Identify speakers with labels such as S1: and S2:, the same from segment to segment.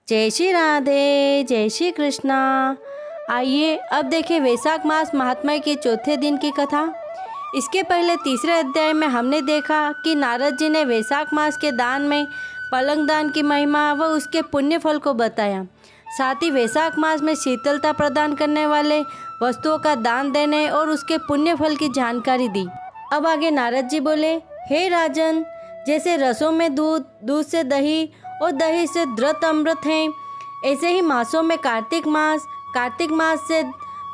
S1: जय श्री राधे, जय श्री कृष्णा। आइए अब देखें वैशाख मास महात्म्य के चौथे दिन की कथा। इसके पहले तीसरे अध्याय में हमने देखा कि नारद जी ने वैशाख मास के दान में पलंग दान की महिमा व उसके पुण्य फल को बताया। साथ ही वैशाख मास में शीतलता प्रदान करने वाले वस्तुओं का दान देने और उसके पुण्य फल की जानकारी दी। अब आगे नारद जी बोले, हे राजन, जैसे रसों में दूध, दूध से दही और दही से द्रत अमृत हैं, ऐसे ही मासों में कार्तिक मास से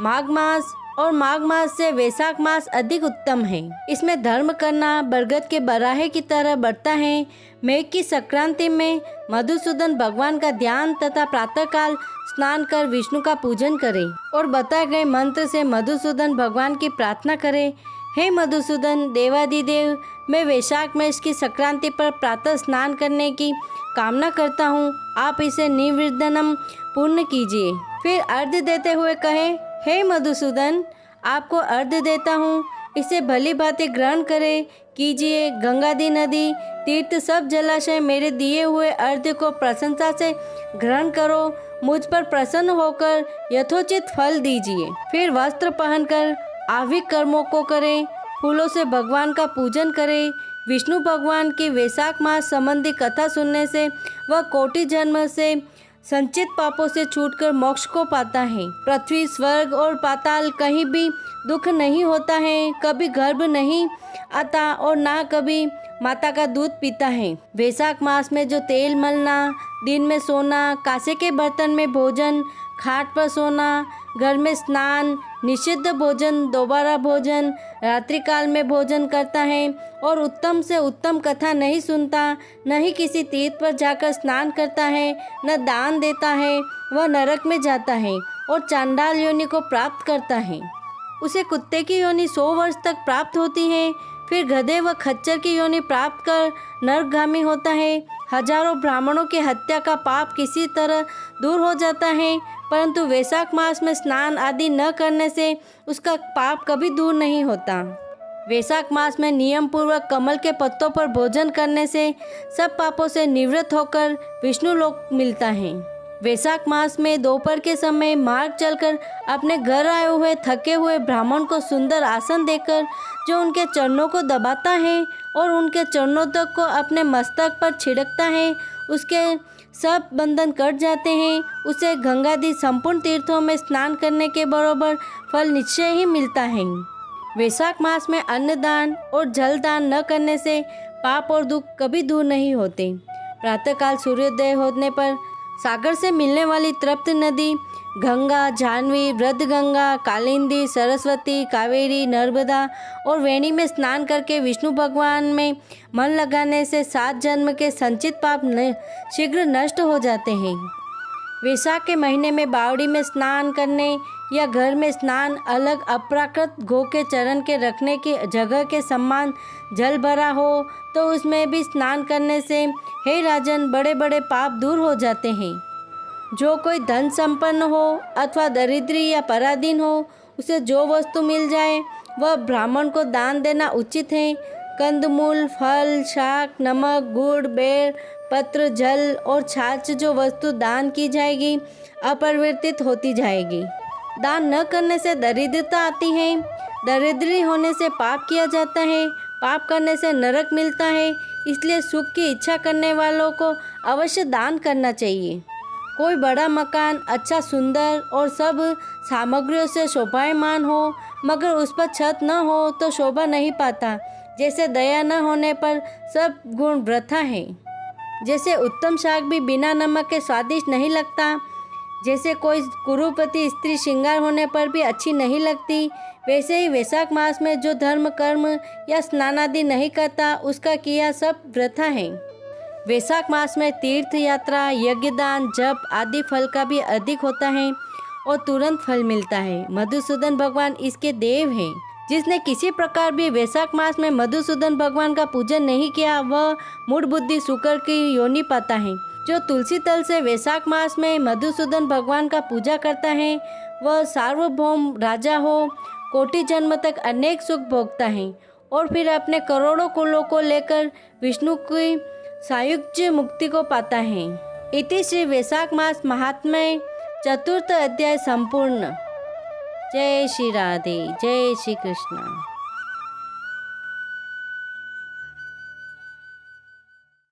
S1: माघ मास और माघ मास से वैशाख मास अधिक उत्तम है। इसमें धर्म करना बरगद के बराहे की तरह बढ़ता है। मेघ की संक्रांति में मधुसूदन भगवान का ध्यान तथा प्रातःकाल स्नान कर विष्णु का पूजन करें और बताए गए मंत्र से मधुसूदन भगवान की प्रार्थना करें। हे मधुसूदन देवादिदेव, मैं वैशाख मास की संक्रांति पर प्रातः स्नान करने की कामना करता हूँ। आप इसे निर्विघ्नं पूर्ण कीजिए। फिर अर्घ्य देते हुए कहे, हे मधुसूदन, आपको अर्घ्य देता हूँ, इसे भली भांति ग्रहण करें कीजिए। गंगादी नदी, तीर्थ, सब जलाशय मेरे दिए हुए अर्घ्य को प्रशंसा से ग्रहण करो। मुझ पर प्रसन्न होकर यथोचित फल दीजिए। फिर वस्त्र पहनकर आविक कर्मों को करें। फूलों से भगवान का पूजन करें। विष्णु भगवान की वैशाख मास संबंधी कथा सुनने से वह कोटि जन्म से संचित पापों से छूटकर मोक्ष को पाता है। पृथ्वी, स्वर्ग और पाताल कहीं भी दुख नहीं होता है, कभी गर्भ नहीं आता और ना कभी माता का दूध पीता है। वैशाख मास में जो तेल मलना, दिन में सोना, कांसे के बर्तन में भोजन, खाट पर सोना, घर में स्नान, निषिद्ध भोजन, दोबारा भोजन, रात्रि काल में भोजन करता है और उत्तम से उत्तम कथा नहीं सुनता, न ही किसी तीर्थ पर जाकर स्नान करता है, न दान देता है, वह नरक में जाता है और चांडाल योनि को प्राप्त करता है। उसे कुत्ते की योनि 100 वर्ष तक प्राप्त होती है। फिर गधे व खच्चर की योनि प्राप्त कर नरकगामी होता है। हजारों ब्राह्मणों की हत्या का पाप किसी तरह दूर हो जाता है, परंतु वैशाख मास में स्नान आदि न करने से उसका पाप कभी दूर नहीं होता। वैशाख मास में नियम पूर्वक कमल के पत्तों पर भोजन करने से सब पापों से निवृत्त होकर विष्णु लोक मिलता है। वैशाख मास में दोपहर के समय मार्ग चलकर अपने घर आए हुए थके हुए ब्राह्मण को सुंदर आसन देकर जो उनके चरणों को दबाता है और उनके चरणों तक को अपने मस्तक पर छिड़कता है, उसके सब बंधन कट जाते हैं। उसे गंगादि संपूर्ण तीर्थों में स्नान करने के बराबर फल निश्चय ही मिलता है। वैशाख मास में अन्नदान और जल दान न करने से पाप और दुख कभी दूर नहीं होते। प्रातःकाल सूर्योदय होने पर सागर से मिलने वाली तृप्त नदी गंगा, जाह्नवी, वृद्धगंगा, कालिंदी, सरस्वती, कावेरी, नर्मदा और वेणी में स्नान करके विष्णु भगवान में मन लगाने से 7 जन्म के संचित पाप शीघ्र नष्ट हो जाते हैं। वैशाख के महीने में बावड़ी में स्नान करने या घर में स्नान अलग अप्राकृत गो के चरण के रखने की जगह के समान जल भरा हो तो उसमें भी स्नान करने से, हे राजन, बड़े बड़े पाप दूर हो जाते हैं। जो कोई धन संपन्न हो अथवा दरिद्री या पराधीन हो, उसे जो वस्तु मिल जाए वह ब्राह्मण को दान देना उचित है। कंदमूल, फल, शाक, नमक, गुड़, बेर, पत्र, जल और छाछ जो वस्तु दान की जाएगी अपरिवर्तित होती जाएगी। दान न करने से दरिद्रता आती है। दरिद्री होने से पाप किया जाता है। पाप करने से नरक मिलता है। इसलिए सुख की इच्छा करने वालों को अवश्य दान करना चाहिए। कोई बड़ा मकान अच्छा, सुंदर और सब सामग्रियों से शोभायमान हो, मगर उस पर छत न हो तो शोभा नहीं पाता। जैसे दया न होने पर सब गुण वृथा है। जैसे उत्तम शाक भी बिना नमक के स्वादिष्ट नहीं लगता। जैसे कोई कुरूपति स्त्री श्रृंगार होने पर भी अच्छी नहीं लगती, वैसे ही वैशाख मास में जो धर्म, कर्म या स्नान आदि नहीं करता, उसका किया सब वृथा है। वैशाख मास में तीर्थ यात्रा, यज्ञदान, जप आदि फल का भी अधिक होता है और तुरंत फल मिलता है। मधुसूदन भगवान इसके देव हैं। जिसने किसी प्रकार भी वैशाख मास में मधुसूदन भगवान का पूजन नहीं किया, वह मूढ़ बुद्धि शुकर की योनि पाता है। जो तुलसी तल से वैशाख मास में मधुसूदन भगवान का पूजा करता है, वह सार्वभौम राजा हो, कोटि जन्म तक अनेक सुख भोगता है और फिर अपने करोड़ों कुलों को लेकर विष्णु की सायुज्य मुक्ति को पाता है। इति श्री वैशाख मास महात्म्य चतुर्थ अध्याय संपूर्ण। जय श्री राधे, जय श्री कृष्ण।